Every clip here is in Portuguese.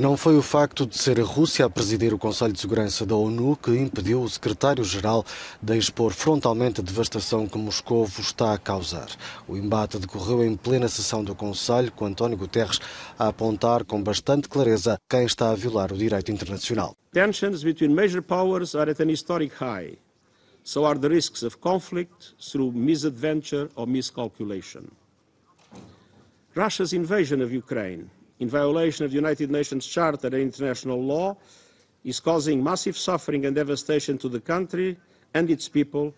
Não foi o facto de ser a Rússia a presidir o Conselho de Segurança da ONU que impediu o secretário-geral de expor frontalmente a devastação que Moscovo está a causar. O embate decorreu em plena sessão do Conselho, com António Guterres a apontar com bastante clareza quem está a violar o direito internacional. Tensions between major powers are at an historic high. So are the risks of conflict through misadventure or miscalculation. Russia's invasion of Ukraine, in violation of the United Nations Charter and international law, is causing massive suffering and devastation to the country and its people,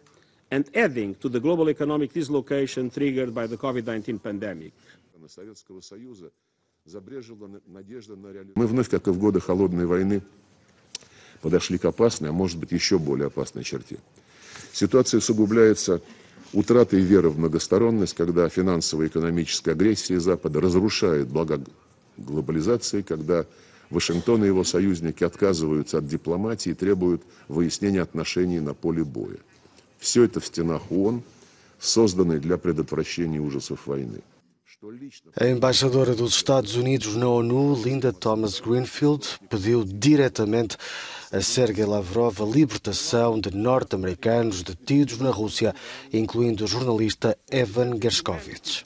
and adding to the global economic dislocation triggered by the COVID-19 pandemic. Мы вновь, как и в годы Холодной войны, подошли к опасной, а может быть еще более опасной черте. Ситуация усугубляется утратой веры в многосторонность, когда финансовая и экономическая агрессия Запада разрушает блага глобализации, когда Вашингтон и его союзники отказываются от дипломатии и требуют выяснения отношений на поле боя. Все это в стенах ООН, созданной для предотвращения ужасов войны. A embaixadora dos Estados Unidos na ONU, Linda Thomas-Greenfield, pediu diretamente a Sergei Lavrov a libertação de norte-americanos detidos na Rússia, incluindo o jornalista Evan Gershkovich.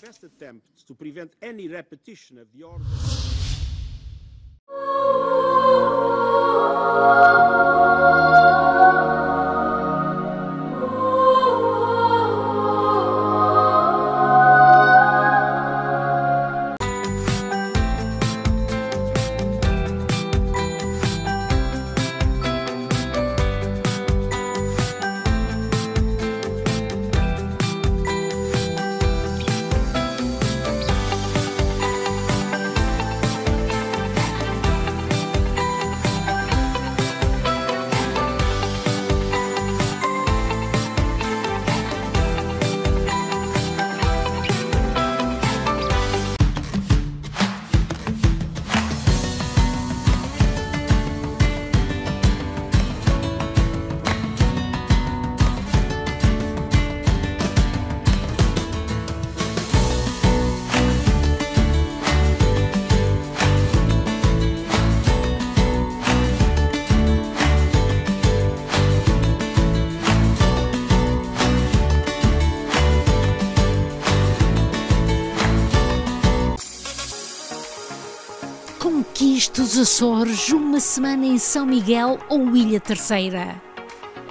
Conquiste os Açores, uma semana em São Miguel ou Ilha Terceira.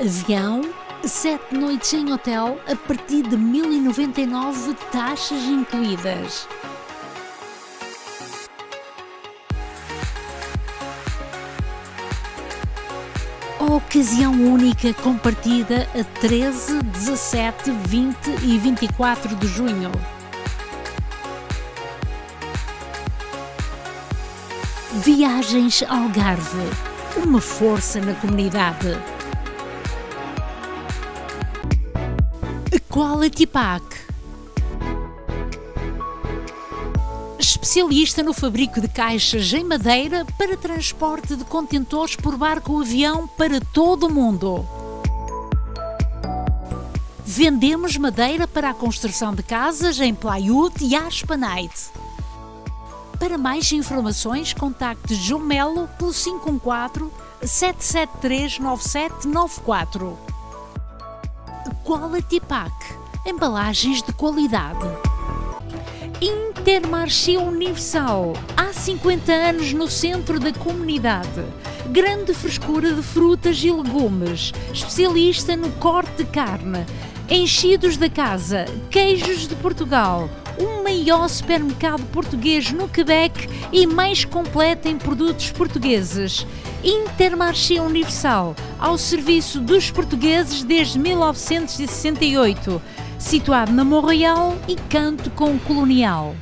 Avião, 7 noites em hotel a partir de 1099, taxas incluídas. Ocasião única compartida a 13, 17, 20 e 24 de junho. Viagens Algarve, uma força na comunidade. Quality Pack, especialista no fabrico de caixas em madeira para transporte de contentores por barco ou avião para todo o mundo. Vendemos madeira para a construção de casas em plywood e aspanite. Para mais informações, contacte João Melo pelo 514-773-9794. Quality Pack, embalagens de qualidade. Intermarché Universal, há 50 anos no centro da comunidade. Grande frescura de frutas e legumes, especialista no corte de carne, enchidos da casa, queijos de Portugal. O maior supermercado português no Quebec e mais completo em produtos portugueses. Intermarché Universal, ao serviço dos portugueses desde 1968. Situado na Montreal e canto com Colonial.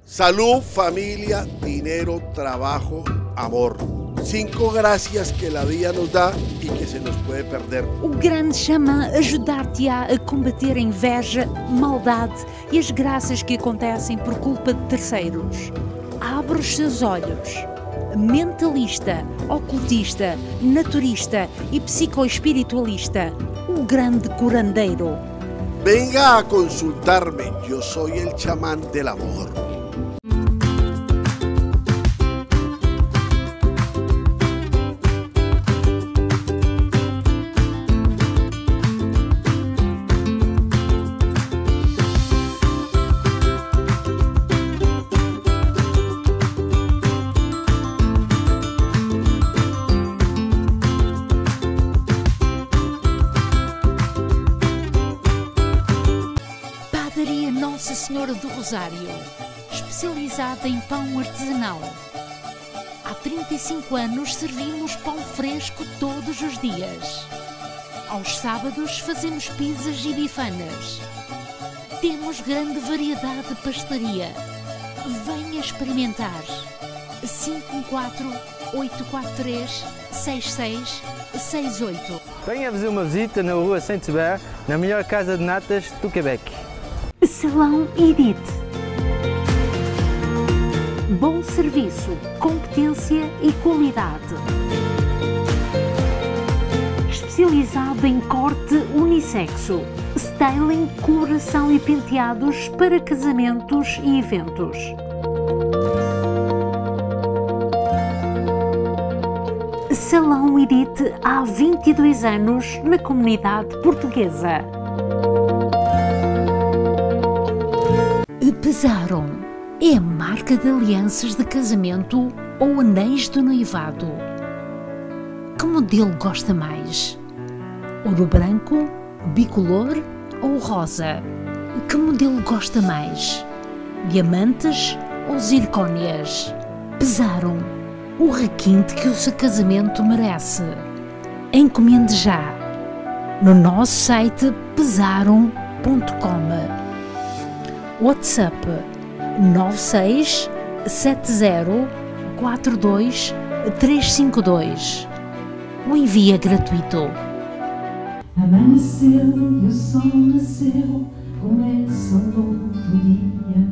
Salud, família, dinheiro, trabalho, amor. 5 gracias que a vida nos dá e que se nos pode perder. O grande chama ajudar-te-á a combater a inveja, maldade e as graças que acontecem por culpa de terceiros. Abre os seus olhos. Mentalista, ocultista, naturista e psicoespiritualista. O grande curandeiro. Venga a consultar-me, eu sou o chamán del amor. Padaria Nossa Senhora do Rosário, especializada em pão artesanal. Há 35 anos servimos pão fresco todos os dias. Aos sábados fazemos pizzas e bifanas. Temos grande variedade de pastelaria. Venha experimentar. 514-843-6668. Venha fazer uma visita na rua Saint-Hubert, na melhor casa de natas do Quebec. Salão Edith. Bom serviço, competência e qualidade. Especializado em corte unissexo, styling, coloração e penteados para casamentos e eventos. Salão Edith há 22 anos na comunidade portuguesa. Pesaron é a marca de alianças de casamento ou anéis de noivado. Que modelo gosta mais? Ouro branco, bicolor ou rosa? Que modelo gosta mais? Diamantes ou zircónias? Pesaron, o requinte que o seu casamento merece. Encomende já no nosso site pesaron.com. WhatsApp 967042 352. O envio é gratuito. Amanheceu e o sol nasceu, começa um novo dia,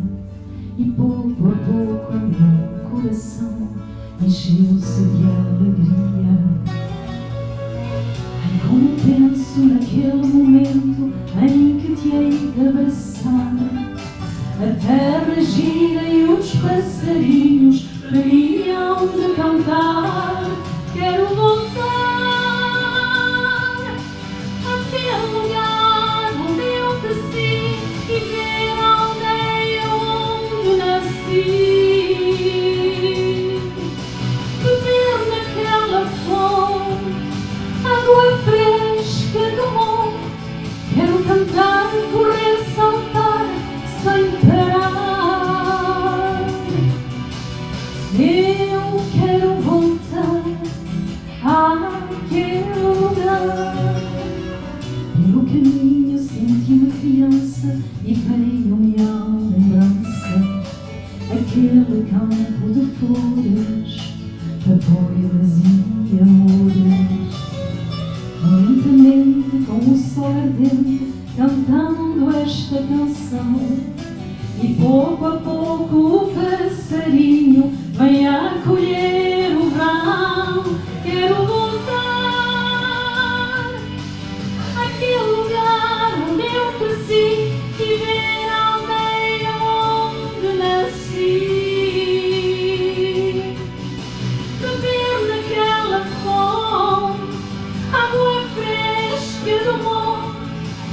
e pouco a pouco o meu coração encheu-se de alegria. Ai, como penso naquele momento em que te hei de abraçar, a terra gira e os passarinhos veniam de cantar. Quero voltar àquele lugar onde eu cresci e ver a aldeia onde nasci. Beber naquela fonte água fresca do monte. Quero cantar, correr, saltar sem parar. Eu quero voltar àquele lugar. Pelo caminho senti-me criança e veio-me a lembrança. Aquele campo de flores, de poemas e amores. Lentamente, com o sol ardente, cantando esta canção, e pouco a pouco o passarinho vem a colher o verão. Quero voltar àquele lugar onde eu cresci e ver a aldeia onde nasci. Beber naquela fonte água fresca do monte.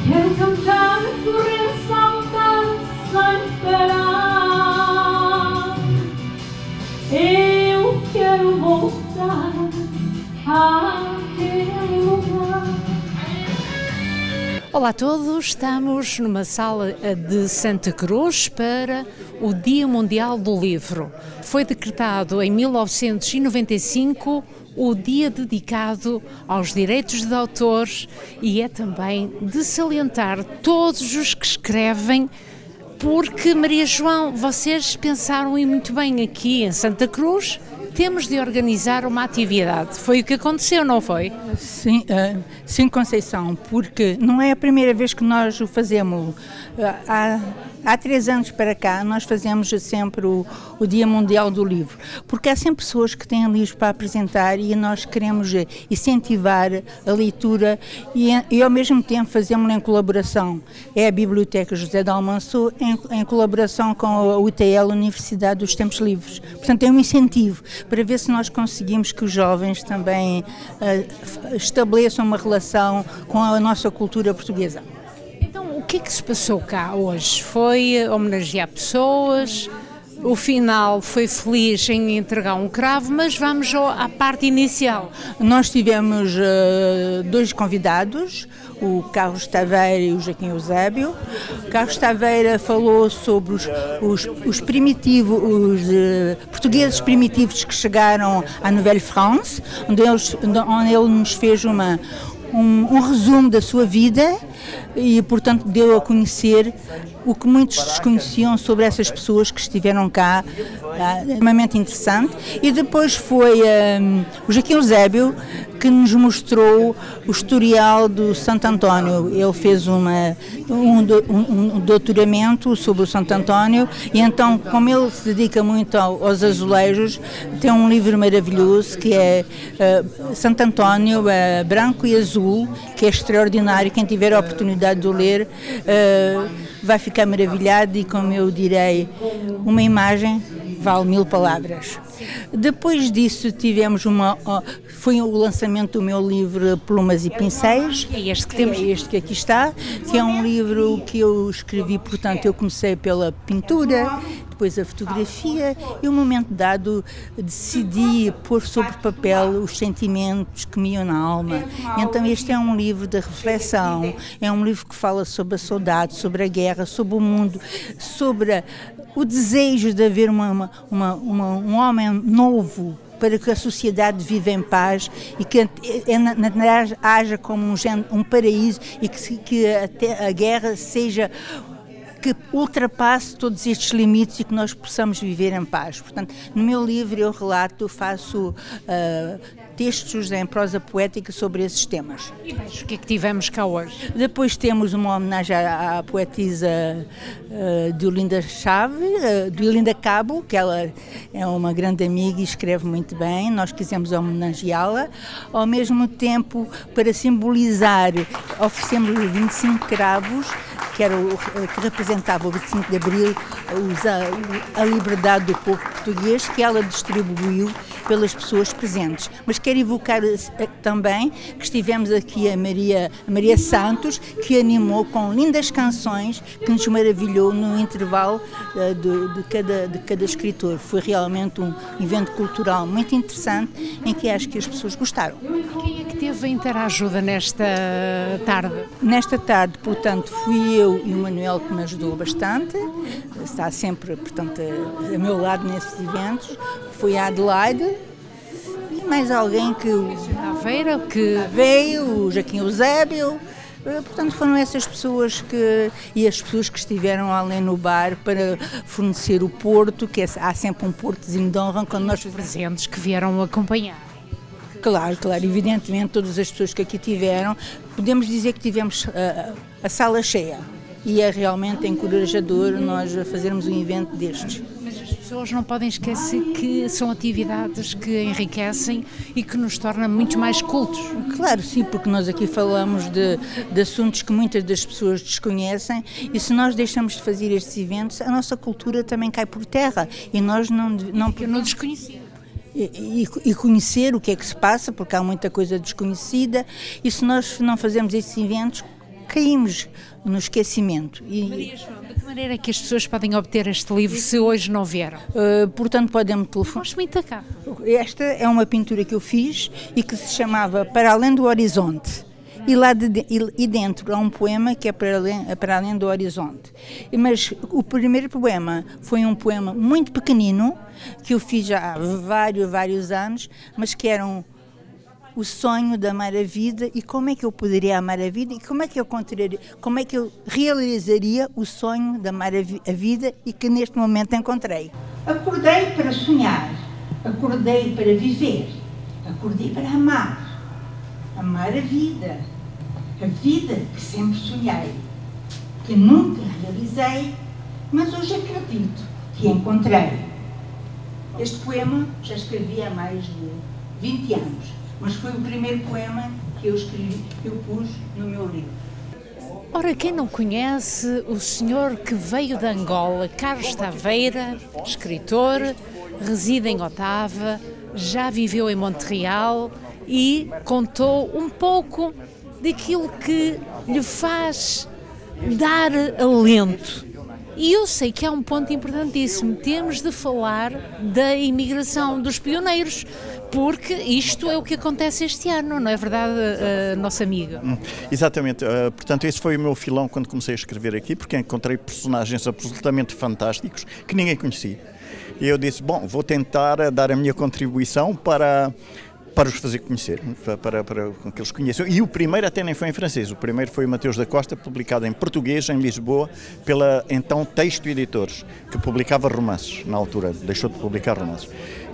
Quero cantar, correr, saltar sem parar. Eu quero voltar àquele lugar. Olá a todos, estamos numa sala de Santa Cruz para o Dia Mundial do Livro. Foi decretado em 1995 o dia dedicado aos direitos de autor e é também de salientar todos os que escrevem, porque, Maria João, vocês pensaram e muito bem aqui em Santa Cruz, temos de organizar uma atividade. Foi o que aconteceu, não foi? Sim, sim, Conceição, porque não é a primeira vez que nós o fazemos. Há 3 anos para cá nós fazemos sempre o Dia Mundial do Livro, porque há sempre pessoas que têm livros para apresentar e nós queremos incentivar a leitura e ao mesmo tempo fazemos em colaboração. É a Biblioteca José de Almanço em colaboração com a UTL, Universidade dos Tempos Livres. Portanto, é um incentivo para ver se nós conseguimos que os jovens também estabeleçam uma relação com a nossa cultura portuguesa. Então, o que é que se passou cá hoje? Foi homenagear pessoas, o final foi feliz em entregar um cravo, mas vamos à parte inicial. Nós tivemos 2 convidados, o Carlos Taveira e o Joaquim Eusébio. O Carlos Taveira falou sobre os portugueses primitivos que chegaram à Nouvelle-France, onde ele nos fez um resumo da sua vida e, portanto, deu a conhecer o que muitos desconheciam sobre essas pessoas que estiveram cá, extremamente interessante. E depois foi o Joaquim Eusébio que nos mostrou o historial do Santo António. Ele fez um doutoramento sobre o Santo António e então, como ele se dedica muito aos azulejos, tem um livro maravilhoso que é Santo António, branco e azul, que é extraordinário. Quem tiver a oportunidade de o ler vai ficar maravilhado e, como eu direi, uma imagem vale 1000 palavras. Depois disso tivemos foi o lançamento do meu livro Plumas e Pincéis. É este que temos. É este que aqui está, que é um livro que eu escrevi, portanto eu comecei pela pintura, depois a fotografia e, um momento dado, decidi pôr sobre papel os sentimentos que me iam na alma. Então este é um livro de reflexão, é um livro que fala sobre a saudade, sobre a guerra, sobre o mundo, sobre o desejo de haver um homem novo para que a sociedade viva em paz e que haja como um paraíso e que a guerra seja, que ultrapasse todos estes limites e que nós possamos viver em paz. Portanto, no meu livro eu relato, faço textos em prosa poética sobre esses temas. E vejo o que é que tivemos cá hoje? Depois temos uma homenagem à poetisa Diolinda Diolinda Cabo, que ela é uma grande amiga e escreve muito bem. Nós quisemos homenageá-la. Ao mesmo tempo, para simbolizar, oferecemos 25 cravos, que representava o 25 de Abril, a liberdade do povo português, que ela distribuiu pelas pessoas presentes. Mas quero evocar também que estivemos aqui a Maria Santos, que animou com lindas canções, que nos maravilhou no intervalo de cada escritor. Foi realmente um evento cultural muito interessante, em que acho que as pessoas gostaram. Quem é que teve a interajuda nesta tarde? Nesta tarde, portanto, fui eu e o Manuel, que me ajudou bastante, está sempre, portanto, a meu lado nesses eventos. Foi a Adelaide e mais alguém que Aveira, que veio, o Joaquim Eusébio. Portanto, foram essas pessoas e as pessoas que estiveram ali no bar para fornecer o porto, que há sempre um portozinho de honra quando nós presentes que vieram acompanhar. Claro, evidentemente, todas as pessoas que aqui tiveram, podemos dizer que tivemos a sala cheia e é realmente encorajador nós fazermos um evento destes. Mas as pessoas não podem esquecer que são atividades que enriquecem e que nos tornam muito mais cultos. Claro, sim, porque nós aqui falamos de assuntos que muitas das pessoas desconhecem e se nós deixamos de fazer estes eventos, a nossa cultura também cai por terra e nós não podemos desconhecer. E conhecer o que é que se passa, porque há muita coisa desconhecida, e se nós não fazemos esses eventos, caímos no esquecimento. Maria João, de que maneira é que as pessoas podem obter este livro se hoje não vieram? Portanto, podem-me telefonar. Gosto muito da capa. Esta é uma pintura que eu fiz e que se chamava Para Além do Horizonte. E dentro há um poema que é para além do horizonte. Mas o primeiro poema foi um poema muito pequenino, que eu fiz já há vários anos, mas que era o sonho de amar a vida e como é que eu poderia amar a vida e como é que eu realizaria o sonho de amar a vida e que neste momento encontrei. Acordei para sonhar, acordei para viver, acordei para amar a vida que sempre sonhei, que nunca realizei, mas hoje acredito que encontrei. Este poema já escrevi há mais de 20 anos, mas foi o primeiro poema que eu escrevi, que eu pus no meu livro. Ora, quem não conhece o senhor que veio de Angola, Carlos Taveira, escritor, reside em Otava, já viveu em Montreal e contou um pouco daquilo que lhe faz dar alento E eu sei que há um ponto importantíssimo, temos de falar da imigração dos pioneiros, porque isto é o que acontece este ano, não é verdade, nossa amiga? Exatamente, portanto esse foi o meu filão quando comecei a escrever aqui, porque encontrei personagens absolutamente fantásticos que ninguém conhecia. E eu disse, bom, vou tentar dar a minha contribuição para os fazer conhecer, para que eles conheçam. E o primeiro até nem foi em francês, o primeiro foi o Mateus da Costa, publicado em português, em Lisboa, pela então Texto Editores, que publicava romances, na altura, deixou de publicar romances.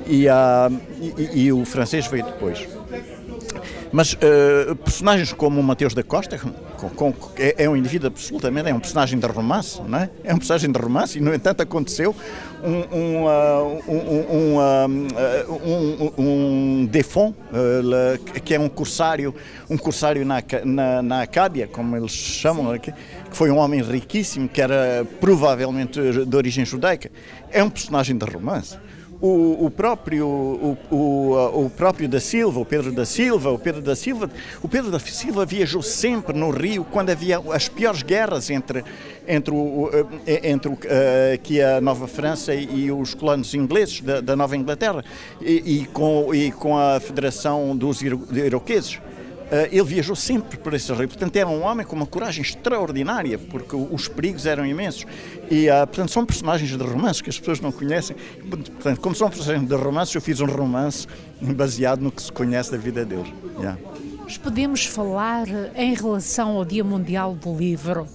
E o francês veio depois. Mas personagens como o Mateus da Costa é um indivíduo absolutamente, é um personagem de romance, não é? É um personagem de romance e, no entanto, aconteceu um Defon, que é um corsário na Acádia, como eles chamam, que foi um homem riquíssimo, que era provavelmente de origem judaica. É um personagem de romance. O próprio da Silva, o Pedro da Silva viajou sempre no Rio quando havia as piores guerras entre aqui a Nova França e os colonos ingleses da Nova Inglaterra e com a Federação dos Iroqueses. Ele viajou sempre por esse rio, portanto era um homem com uma coragem extraordinária, porque os perigos eram imensos. E, portanto, são personagens de romance que as pessoas não conhecem. Portanto, como são personagens de romance, eu fiz um romance baseado no que se conhece da vida deles. Yeah. Mas podemos falar em relação ao Dia Mundial do Livro,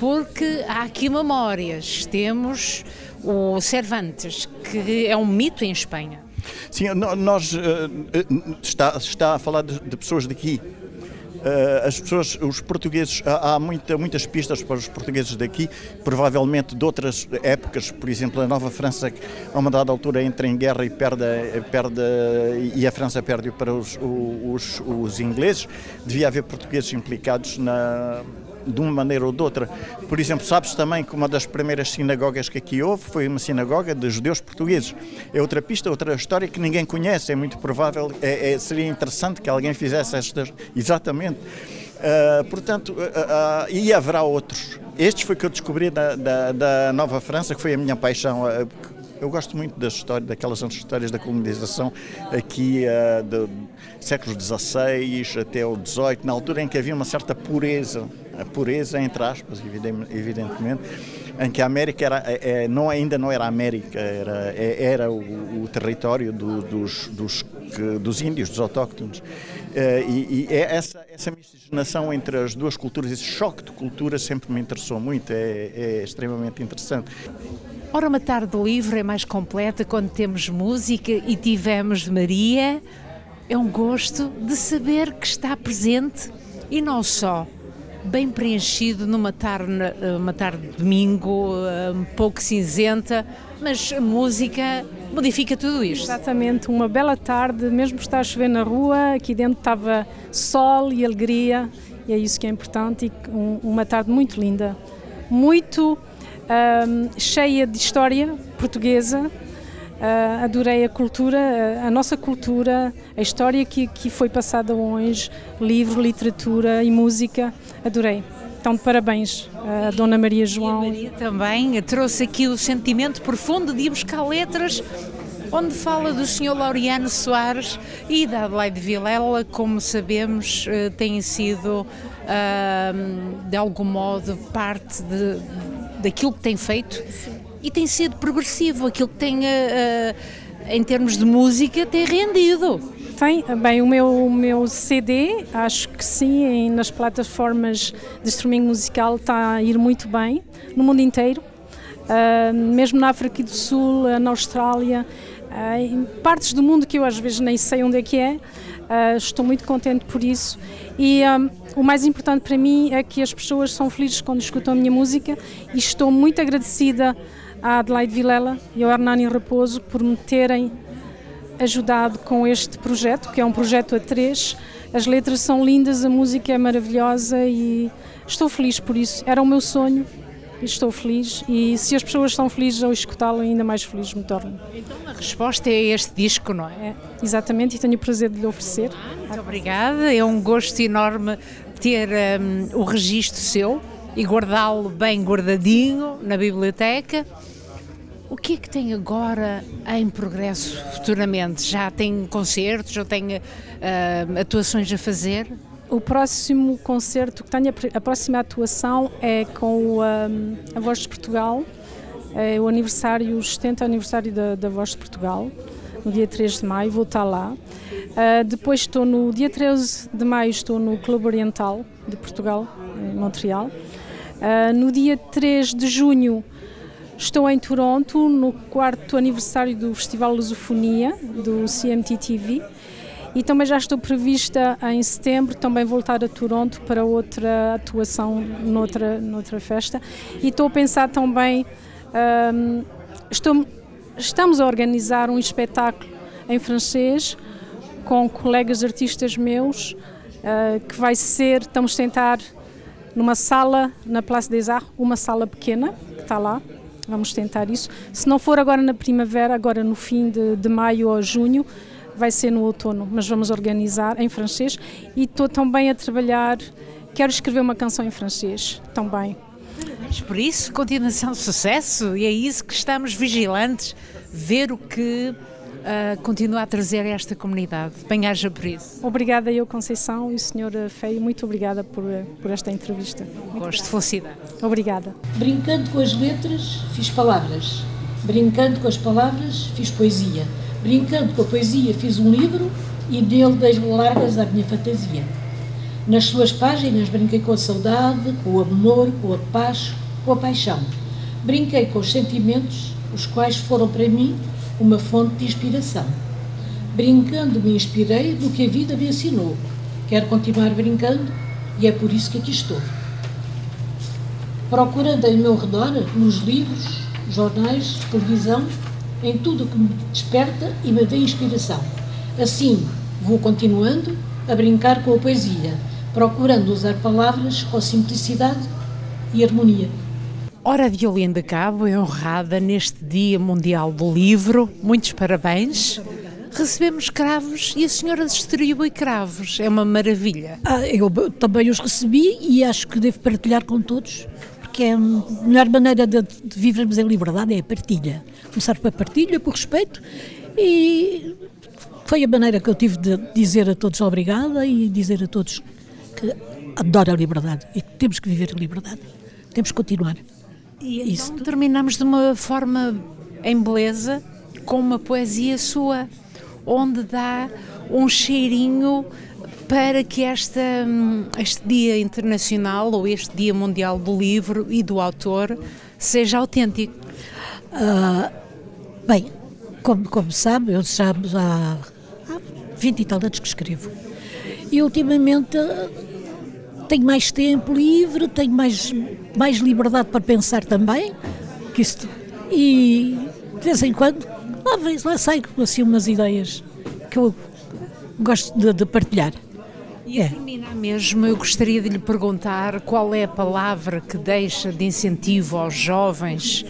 porque há aqui memórias. Temos o Cervantes, que é um mito em Espanha. Sim, está a falar de pessoas daqui. As pessoas, os portugueses, há muitas pistas para os portugueses daqui, provavelmente de outras épocas, por exemplo, a Nova França, a uma dada altura entra em guerra e a França perde para os ingleses. Devia haver portugueses implicados de uma maneira ou de outra. Por exemplo, sabes também que uma das primeiras sinagogas que aqui houve foi uma sinagoga de judeus portugueses. É outra pista, outra história que ninguém conhece. É muito provável, seria interessante que alguém fizesse estas. Exatamente. Portanto, e haverá outros. Estes foi que eu descobri da Nova França, que foi a minha paixão. Eu gosto muito daquelas histórias da colonização aqui do séculos XVI até o XVIII, na altura em que havia uma certa pureza, a pureza entre aspas, evidentemente, em que a América ainda não era a América, era o território dos índios, dos autóctones. E essa miscigenação entre as duas culturas, esse choque de culturas sempre me interessou muito, é extremamente interessante. Ora, uma tarde livre é mais completa quando temos música e tivemos Maria. É um gosto de saber que está presente e não só, bem preenchido numa tarde de domingo, um pouco cinzenta, mas a música modifica tudo isto. Exatamente, uma bela tarde, mesmo por estar a chover na rua, aqui dentro estava sol e alegria, e é isso que é importante, e uma tarde muito linda, muito cheia de história portuguesa. Adorei a cultura, a nossa cultura, a história que foi passada hoje, livro, literatura e música, adorei. Então, de parabéns a Dona Maria João. E a Maria também trouxe aqui o sentimento profundo de ir buscar letras, onde fala do Sr. Laureano Soares e da Adelaide Vilela, como sabemos, têm sido, de algum modo, parte daquilo que tem feito. E tem sido progressivo, aquilo que tem, em termos de música, tem rendido. Tem, bem, o meu CD, acho que sim, nas plataformas de streaming musical está a ir muito bem, no mundo inteiro, mesmo na África do Sul, na Austrália, em partes do mundo que eu às vezes nem sei onde é que é, estou muito contente por isso. E o mais importante para mim é que as pessoas são felizes quando escutam a minha música e estou muito agradecida à Adelaide Vilela e ao Hernani Raposo por me terem ajudado com este projeto, que é um projeto a 3. As letras são lindas, a música é maravilhosa e estou feliz por isso. Era o meu sonho e estou feliz. E se as pessoas estão felizes ao escutá-lo, ainda mais feliz me torno. Então a resposta é este disco, não é? Exatamente, e tenho o prazer de lhe oferecer. Muito obrigada, é um gosto enorme ter o registro seu e guardá-lo bem guardadinho na biblioteca. O que é que tem agora em progresso futuramente? Já tem concertos, já tem atuações a fazer? O próximo concerto que tenho, a próxima atuação é com a Voz de Portugal, é o 70º aniversário da Voz de Portugal, no dia 3 de maio, vou estar lá. Depois estou no dia 13 de maio, estou no Clube Oriental de Portugal, em Montreal. No dia 3 de junho estou em Toronto, no 4º aniversário do Festival Lusofonia, do CMT-TV. E também já estou prevista em setembro também voltar a Toronto para outra atuação noutra festa. E estou a pensar também, estamos a organizar um espetáculo em francês com colegas artistas meus, que vai ser, estamos a tentar, numa sala na Place des Arts, uma sala pequena que está lá. Vamos tentar isso. Se não for agora na primavera, agora no fim de maio ou junho, vai ser no outono, mas vamos organizar em francês e estou também a trabalhar, quero escrever uma canção em francês também. Mas por isso, continuação de sucesso, e é isso que estamos vigilantes, ver o que continua a trazer a esta comunidade. Bem-aja por isso. Obrigada eu, Conceição, e o Sr. Feio, muito obrigada por esta entrevista. Gosto, felicidade. Obrigada. Brincando com as letras, fiz palavras. Brincando com as palavras, fiz poesia. Brincando com a poesia, fiz um livro e nele dei largas à minha fantasia. Nas suas páginas brinquei com a saudade, com o amor, com a paz, com a paixão. Brinquei com os sentimentos, os quais foram para mim uma fonte de inspiração. Brincando me inspirei no que a vida me ensinou. Quero continuar brincando e é por isso que aqui estou. Procurando em meu redor, nos livros, jornais, televisão, em tudo que me desperta e me dê inspiração. Assim, vou continuando a brincar com a poesia, procurando usar palavras com simplicidade e harmonia. Ora, Diolinda Cabo é honrada neste Dia Mundial do Livro. Muitos parabéns. Recebemos cravos e a senhora distribui cravos. É uma maravilha. Eu também os recebi e acho que devo partilhar com todos, porque é a melhor maneira de vivermos em liberdade é a partilha. Começar pela partilha, por respeito, e foi a maneira que eu tive de dizer a todos obrigada e dizer a todos que adoro a liberdade e que temos que viver a liberdade. Temos que continuar. E então terminamos de uma forma em beleza, com uma poesia sua, onde dá um cheirinho para que este Dia Internacional ou este Dia Mundial do Livro e do Autor seja autêntico. Bem, como sabe, eu já há 20 e tal anos que escrevo. E ultimamente tenho mais tempo livre, tenho mais liberdade para pensar também. E de vez em quando lá saio assim umas ideias que eu gosto de partilhar. E a terminar mesmo, eu gostaria de lhe perguntar qual é a palavra que deixa de incentivo aos jovens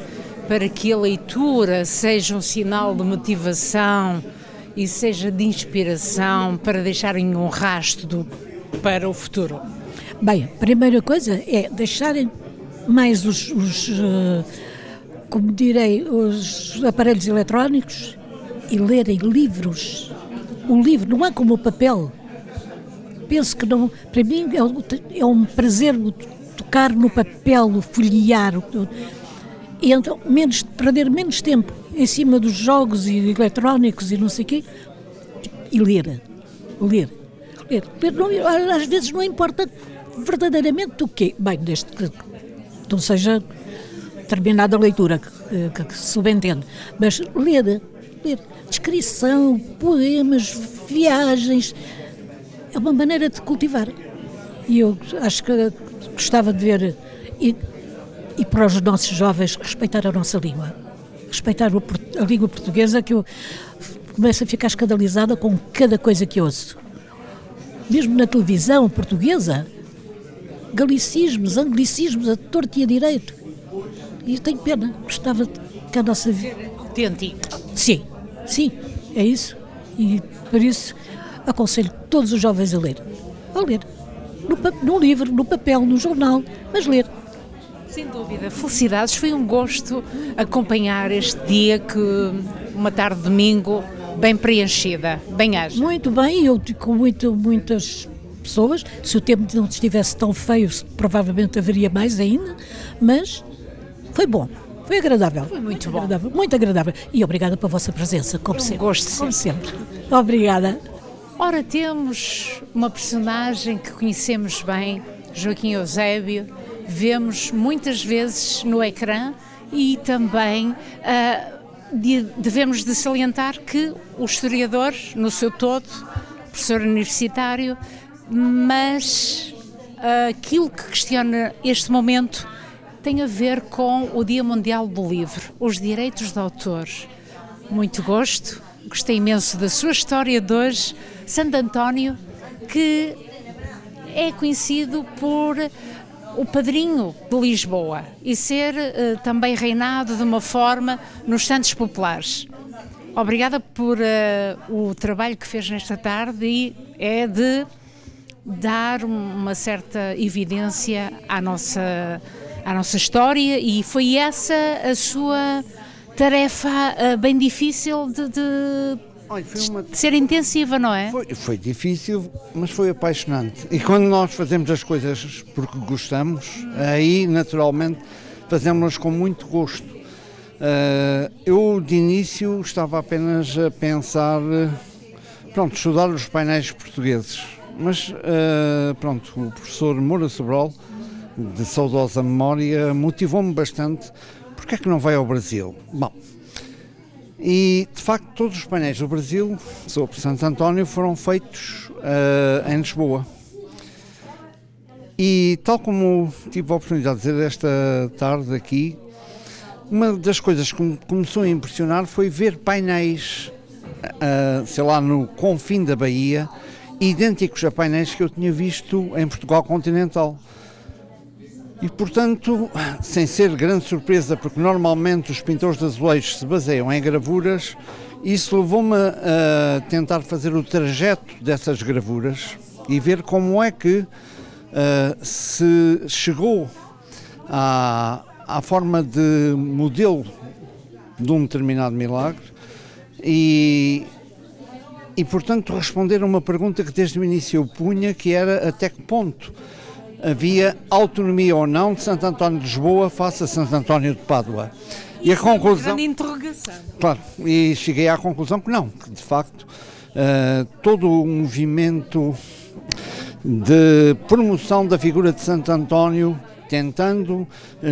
para que a leitura seja um sinal de motivação e seja de inspiração para deixarem um rastro para o futuro. Bem, a primeira coisa é deixarem mais como direi, os aparelhos eletrónicos e lerem livros. O livro não é como o papel. Penso que não, para mim é um prazer tocar no papel, folhear, e então perder menos tempo em cima dos jogos e eletrónicos e não sei o quê, e ler. Não, às vezes não importa verdadeiramente o quê, bem, desde que não seja determinada leitura que se subentende, mas ler, descrição, poemas, viagens, é uma maneira de cultivar. E eu acho que gostava de ver, e para os nossos jovens, respeitar a nossa língua. Respeitar a língua portuguesa, que eu começo a ficar escandalizada com cada coisa que ouço. Mesmo na televisão portuguesa, galicismos, anglicismos, a torto e a direito. E eu tenho pena, gostava que a nossa vida... Autêntico. Sim, é isso. E por isso aconselho todos os jovens a ler. No livro, no papel, no jornal, mas ler. Sem dúvida. Felicidades, foi um gosto acompanhar este dia, que uma tarde de domingo bem preenchida, bem ágil. Muito bem, eu com muitas pessoas, se o tempo não estivesse tão feio, provavelmente haveria mais ainda, mas foi bom. Foi agradável. Foi muito bom. Agradável, muito agradável. E obrigada pela vossa presença, como sempre. Gosto como sempre. Obrigada. Ora, temos uma personagem que conhecemos bem, Joaquim Eusébio, vemos muitas vezes no ecrã e também devemos de salientar que o historiador, no seu todo, professor universitário, mas aquilo que questiona este momento tem a ver com o Dia Mundial do Livro, os direitos de autor. Muito gosto, gostei imenso da sua história de hoje. Santo António, que é conhecido por o padrinho de Lisboa e ser também reinado de uma forma nos Santos Populares. Obrigada por o trabalho que fez nesta tarde e é de dar uma certa evidência à nossa história, e foi essa a sua tarefa bem difícil de ser intensiva, não é? Foi difícil, mas foi apaixonante. E quando nós fazemos as coisas porque gostamos, aí naturalmente fazemos-las com muito gosto. Eu de início estava apenas a pensar, estudar os painéis portugueses, mas o professor Moura Sobral, de saudosa memória, motivou-me bastante. Porque é que não vai ao Brasil? Bom, e de facto todos os painéis do Brasil sobre Santo António foram feitos em Lisboa. E tal como tive a oportunidade de dizer esta tarde aqui, uma das coisas que me começou a impressionar foi ver painéis, no confim da Bahia, idênticos a painéis que eu tinha visto em Portugal continental. E, portanto, sem ser grande surpresa, porque normalmente os pintores de azulejos se baseiam em gravuras, isso levou-me a tentar fazer o trajeto dessas gravuras e ver como é que se chegou à forma de modelo de um determinado milagre e, portanto, responder a uma pergunta que desde o início eu punha, que era até que ponto havia autonomia ou não de Santo António de Lisboa face a Santo António de Pádua. E a conclusão... Grande interrogação. Claro, e cheguei à conclusão que não, que de facto todo o movimento de promoção da figura de Santo António, tentando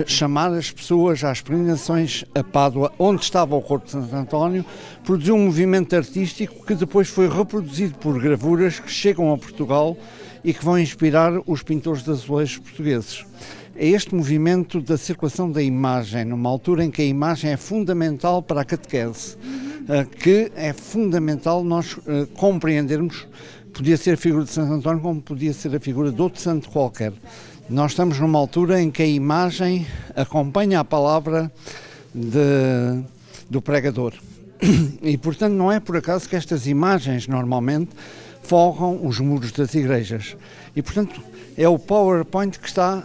chamar as pessoas às peregrinações a Pádua, onde estava o corpo de Santo António, produziu um movimento artístico que depois foi reproduzido por gravuras que chegam a Portugal e que vão inspirar os pintores de azulejos portugueses. É este movimento da circulação da imagem, numa altura em que a imagem é fundamental para a catequese, que é fundamental nós compreendermos, podia ser a figura de Santo António como podia ser a figura de outro santo qualquer. Nós estamos numa altura em que a imagem acompanha a palavra do pregador. E, portanto, não é por acaso que estas imagens, normalmente, forram os muros das igrejas. E, portanto, é o PowerPoint que está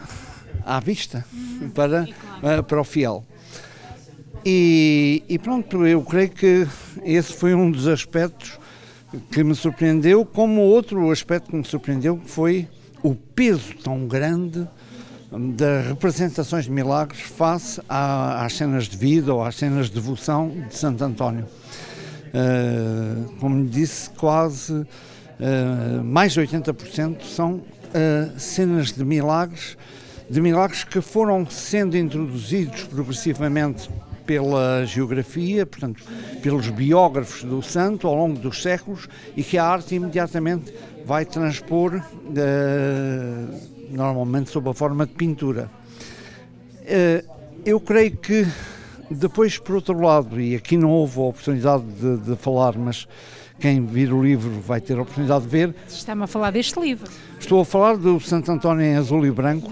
à vista para o fiel. E pronto, eu creio que esse foi um dos aspectos que me surpreendeu, como outro aspecto que me surpreendeu foi o peso tão grande das representações de milagres face às cenas de vida ou às cenas de devoção de Santo António. Como disse, quase mais de 80% são cenas de milagres que foram sendo introduzidos progressivamente pela geografia, portanto, pelos biógrafos do santo ao longo dos séculos, e que a arte imediatamente vai transpor, normalmente sob a forma de pintura. Eu creio que depois, por outro lado, e aqui não houve a oportunidade de falar, mas quem vir o livro vai ter a oportunidade de ver. Está-me a falar deste livro. Estou a falar do Santo António em azul e branco.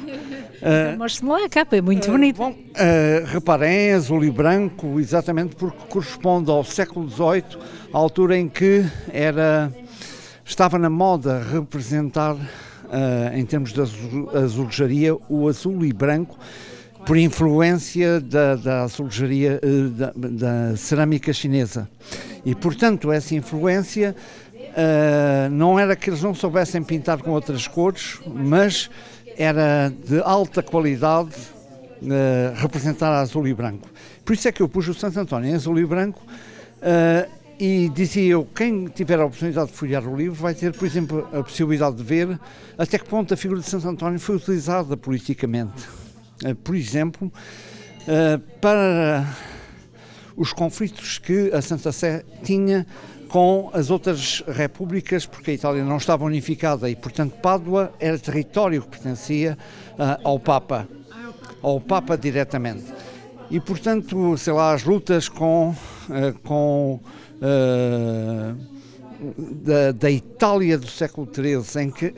Mostre-me lá a capa, é muito bonita. Reparem, em azul e branco, exatamente porque corresponde ao século XVIII, à altura em que estava na moda representar, em termos de azulejaria, o azul e branco, por influência da azulejaria, da cerâmica chinesa. E, portanto, essa influência não era que eles não soubessem pintar com outras cores, mas era de alta qualidade representar a azul e branco. Por isso é que eu pus o Santo António em azul e branco, e dizia eu, quem tiver a oportunidade de folhear o livro vai ter, por exemplo, a possibilidade de ver até que ponto a figura de Santo António foi utilizada politicamente. Por exemplo, para os conflitos que a Santa Sé tinha com as outras repúblicas, porque a Itália não estava unificada e, portanto, Pádua era território que pertencia ao Papa diretamente. E, portanto, sei lá, as lutas da Itália do século XIII, em que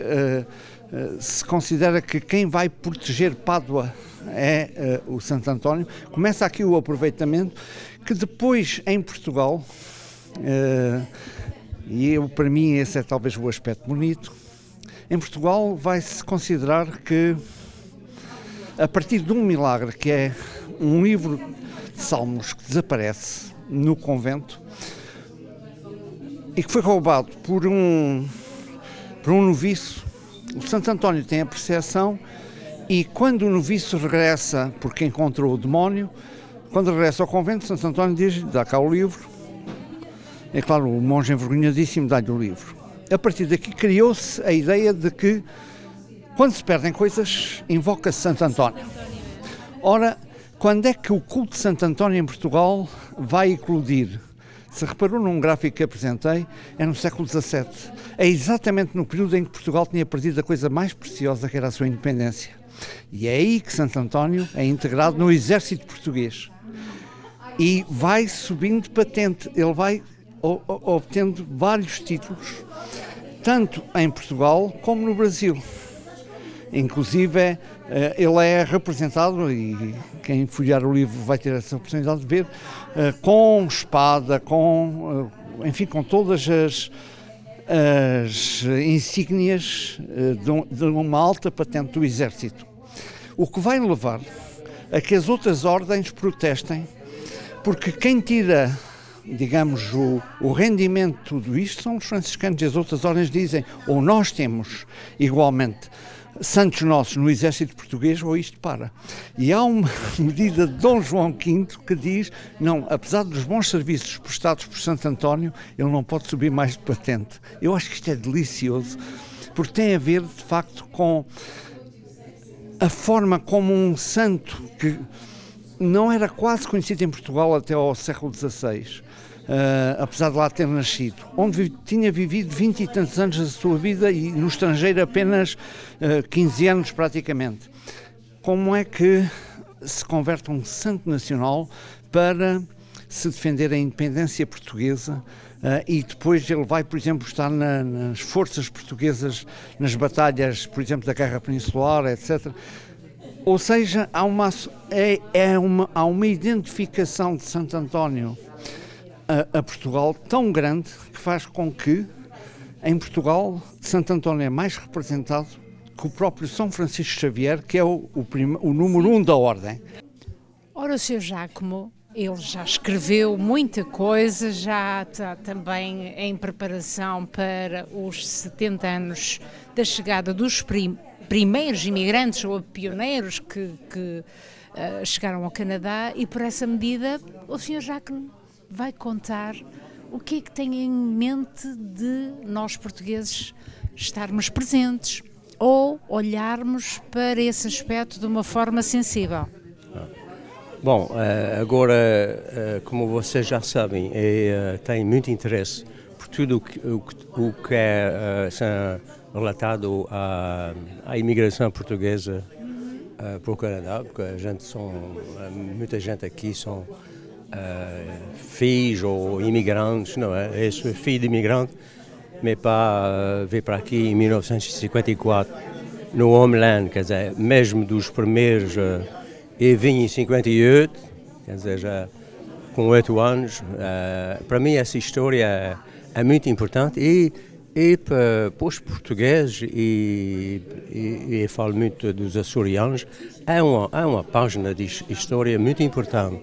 se considera que quem vai proteger Pádua é o Santo António. Começa aqui o aproveitamento que depois em Portugal, e para mim esse é talvez o aspecto bonito, em Portugal vai-se considerar que a partir de um milagre, que é um livro de salmos que desaparece no convento e que foi roubado por um noviço, o Santo António tem a percepção, e quando o noviço regressa, porque encontrou o demónio, quando regressa ao convento, Santo António diz, dá cá o livro. É claro, o monge envergonhadíssimo dá-lhe o livro. A partir daqui criou-se a ideia de que, quando se perdem coisas, invoca-se Santo António. Ora, quando é que o culto de Santo António em Portugal vai eclodir? Se reparou num gráfico que apresentei, é no século XVII. É exatamente no período em que Portugal tinha perdido a coisa mais preciosa, que era a sua independência. E é aí que Santo António é integrado no exército português. E vai subindo de patente, ele vai obtendo vários títulos, tanto em Portugal como no Brasil. Inclusive, ele é representado, e quem folhear o livro vai ter essa oportunidade de ver, com espada, enfim, com todas as insígnias de uma alta patente do exército. O que vai levar a que as outras ordens protestem, porque quem tira, digamos, o rendimento de tudo isto são os franciscanos, e as outras ordens dizem, ou nós temos igualmente santos nossos no exército português, ou isto para. E há uma medida de Dom João V que diz, não, apesar dos bons serviços prestados por Santo António, ele não pode subir mais de patente. Eu acho que isto é delicioso, porque tem a ver, de facto, com a forma como um santo que não era quase conhecido em Portugal até ao século XVI, apesar de lá ter nascido, onde tinha vivido 20 e tantos anos da sua vida e no estrangeiro apenas 15 anos praticamente. Como é que se converte um santo nacional para se defender a independência portuguesa, e depois ele vai, por exemplo, estar nas forças portuguesas, nas batalhas, por exemplo, da Guerra Peninsular, etc. Ou seja, há uma identificação de Santo António a Portugal tão grande que faz com que, em Portugal, Santo António é mais representado que o próprio São Francisco Xavier, que é o número 1 da ordem. Ora, o Sr. Jácomo, ele já escreveu muita coisa, já está também em preparação para os 70 anos da chegada dos primeiros imigrantes ou pioneiros que chegaram ao Canadá, e por essa medida o Sr. Jácomo vai contar o que é que tem em mente de nós portugueses estarmos presentes ou olharmos para esse aspecto de uma forma sensível. Bom, agora, como vocês já sabem, tenho muito interesse por tudo o que é relatado à imigração portuguesa para o Canadá, porque muita gente aqui são filhos ou imigrantes, não é? Eu sou filho de imigrante, mas veio para aqui em 1954, no Homeland, quer dizer, mesmo dos primeiros. Eu vim em 58, quer dizer, já com 8 anos. Para mim essa história é muito importante, e E para os portugueses, e falo muito dos açorianos, é uma página de história muito importante.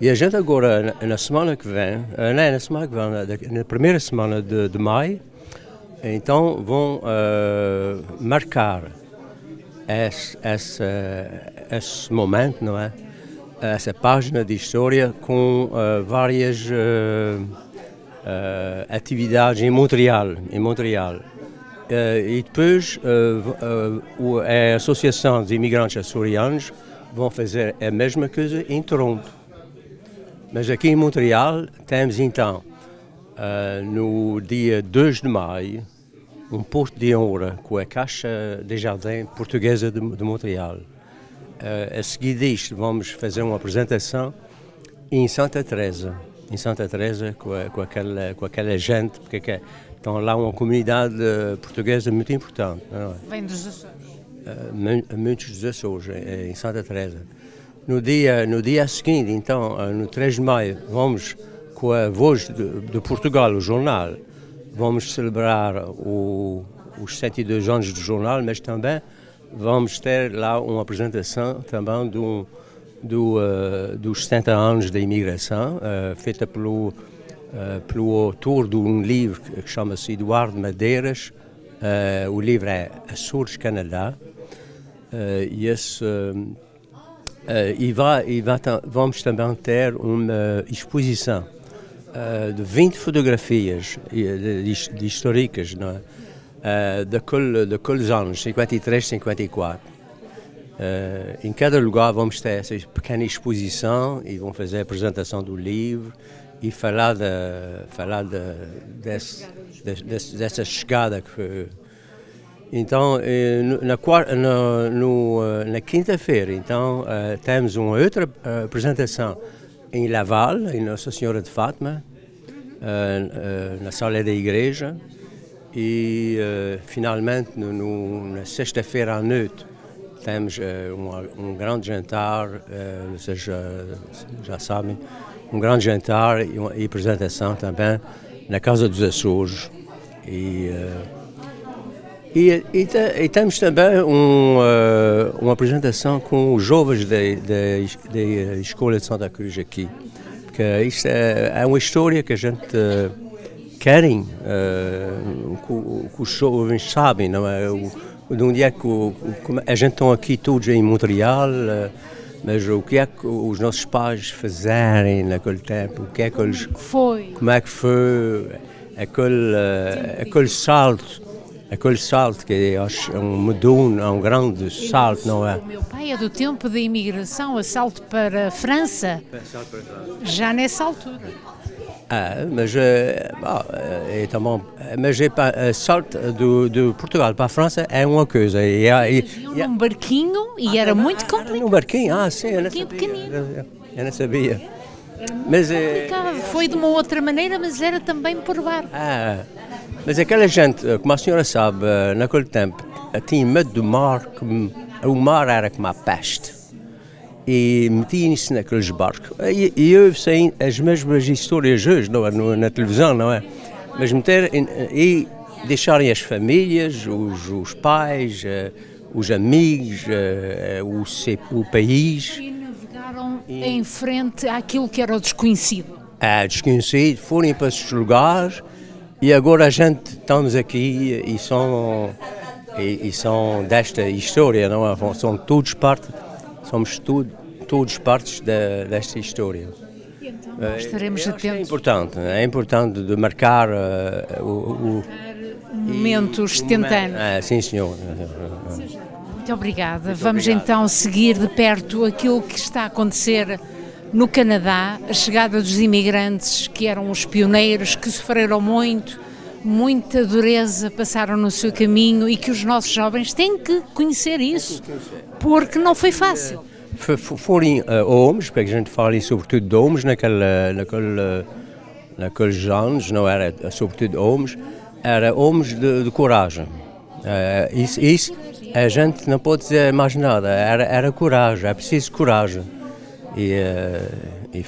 E a gente agora, na semana que vem, na primeira semana de maio, então vão marcar esse momento, não é? Essa página de história com várias atividades em Montreal. E depois a Associação dos Imigrantes Açorianos vão fazer a mesma coisa em Toronto. Mas aqui em Montreal temos então, no dia 2 de maio, um posto de honra com a Caixa de Jardim Portuguesa de Montreal. A seguir disto vamos fazer uma apresentação em Santa Teresa. Em Santa Teresa, com aquela gente, porque estão lá uma comunidade portuguesa muito importante. Não é? Vem dos Açores? Muitos dos Açores, em Santa Teresa. No dia seguinte, então, no 3 de maio, vamos com a Voz de Portugal, o jornal, vamos celebrar os 102 anos do jornal, mas também vamos ter lá uma apresentação também dos 70 anos da imigração, feita pelo autor de um livro que chama-se Eduardo Madeiras. O livro é Açores, Canadá. Vamos também ter uma exposição de 20 fotografias históricas, não é? Daqueles anos, 53, 54. Em cada lugar vamos ter essa pequena exposição e vão fazer a apresentação do livro e falar dessa chegada que foi. Então, na quinta-feira, então, temos uma outra apresentação em Laval, em Nossa Senhora de Fátima, na sala da igreja, e finalmente, na sexta-feira à noite, temos um grande jantar, vocês já sabem, um grande jantar e apresentação também na Casa dos Açores. E temos também uma apresentação com os jovens da Escola de Santa Cruz aqui, porque isto é uma história que a gente querem, que os jovens sabem, não é? De onde é que a gente está aqui todos em Montreal, mas o que é que os nossos pais fazerem naquele tempo, o que é que eles, como é que foi aquele salto que é um grande salto, não é? O meu pai é do tempo da imigração, a salto para a França, já nessa altura. Mas salto de Portugal para a França é uma coisa. Iam num barquinho e era muito complicado. Num barquinho? Sim, eu não sabia. Eu não sabia. Mas, complicado. Foi de uma outra maneira, mas era também por barco. Mas aquela gente, como a senhora sabe, naquele tempo, tinha medo do mar, o mar era como a peste. E metiam-se naqueles barcos. E houve as mesmas histórias hoje, não é? Na televisão, não é? Mas e deixarem as famílias, os pais, os amigos, o país. E navegaram em frente àquilo que era o desconhecido. Desconhecido, foram para esses lugares e agora a gente estamos aqui e são desta história, não é? São todos parte. Somos todos partes desta história. Então, estaremos atentos. É importante de marcar o momento, os 70 anos. Sim, senhor. Muito obrigada. Vamos então seguir de perto aquilo que está a acontecer no Canadá, a chegada dos imigrantes que eram os pioneiros, que sofreram muito, muita dureza, passaram no seu caminho e que os nossos jovens têm que conhecer isso, porque não foi fácil. Forem homens, porque a gente fala sobretudo de homens naqueles anos, não era sobretudo homens, era homens de coragem. Isso a gente não pode dizer mais nada, era coragem, é preciso coragem. E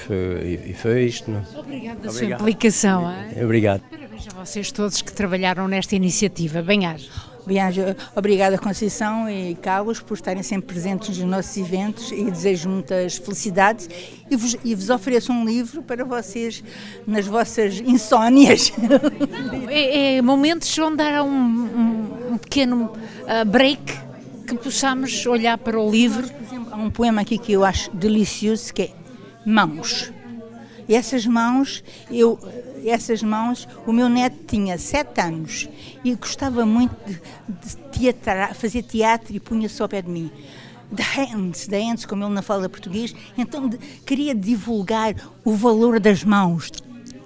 foi isto. Não? Obrigada pela sua implicação. Obrigado. Parabéns. Bem-aja a vocês todos que trabalharam nesta iniciativa. Bem-aja. Bem-aja. Obrigada, Conceição e Carlos, por estarem sempre presentes nos nossos eventos e desejo muitas felicidades e vos ofereço um livro para vocês nas vossas insónias. É momentos onde há um pequeno break que possamos olhar para o livro. Por exemplo, há um poema aqui que eu acho delicioso, que é Mãos. E essas mãos, o meu neto tinha 7 anos e gostava muito de fazer teatro e punha-se ao pé de mim. The hands, como ele não fala português, então queria divulgar o valor das mãos.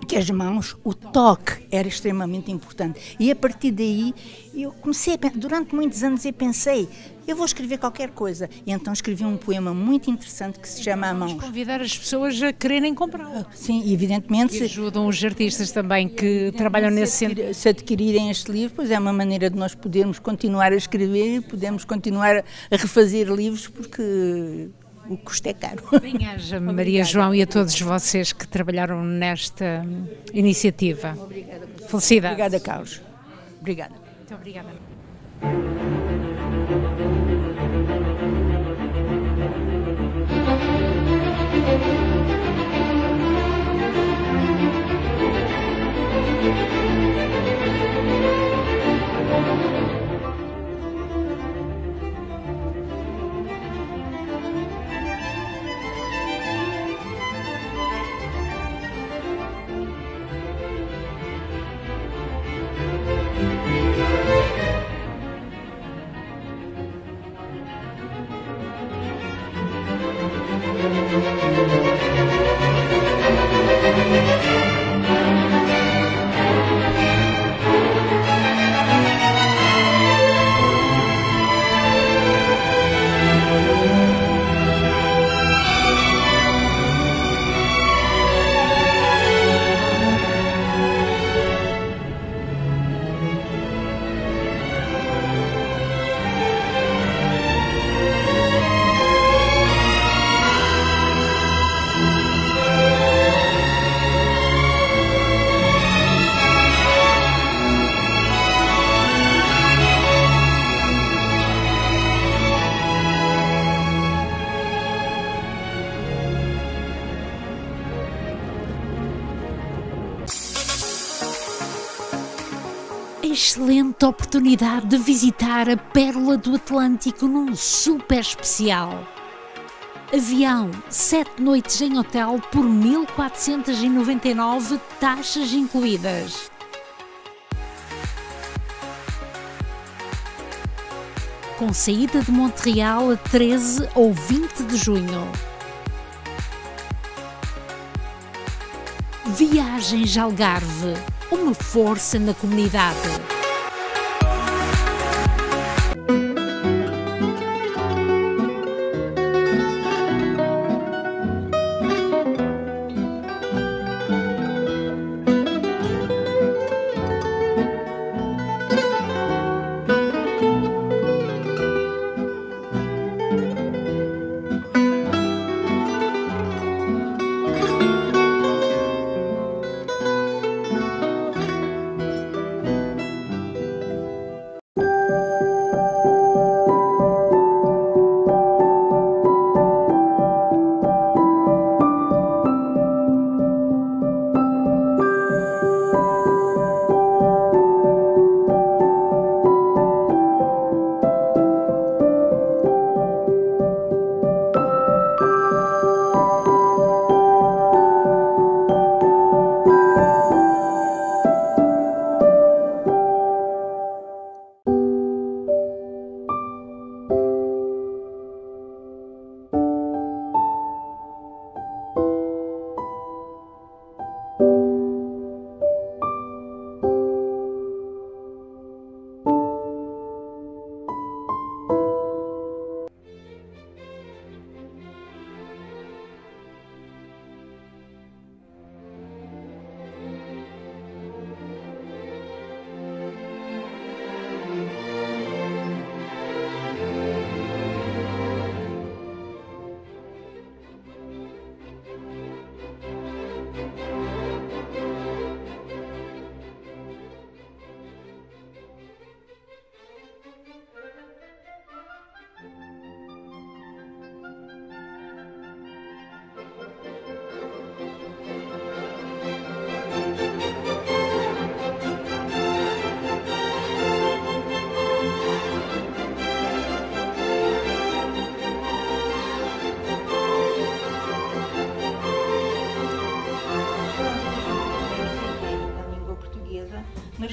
Que as mãos, o toque era extremamente importante. E a partir daí, eu comecei, durante muitos anos eu pensei, eu vou escrever qualquer coisa. E então escrevi um poema muito interessante que se chama A Mãos. Vamos convidar as pessoas a quererem comprar. Sim, evidentemente. E ajudam os artistas também que trabalham nesse sentido. Se adquirirem este livro, pois é uma maneira de nós podermos continuar a escrever e podemos continuar a refazer livros, porque o custo é caro. Bem-aja, Maria João, e a todos vocês que trabalharam nesta iniciativa. Obrigada. Felicidades. Obrigada, Carlos. Obrigada. Muito obrigada. Excelente oportunidade de visitar a Pérola do Atlântico num super especial. Avião, 7 noites em hotel por 1.499, taxas incluídas. Com saída de Montreal a 13 ou 20 de junho. Viagens Algarve, uma força na comunidade.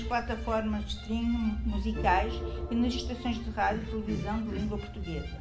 plataformas de streaming musicais e nas estações de rádio e televisão de língua portuguesa.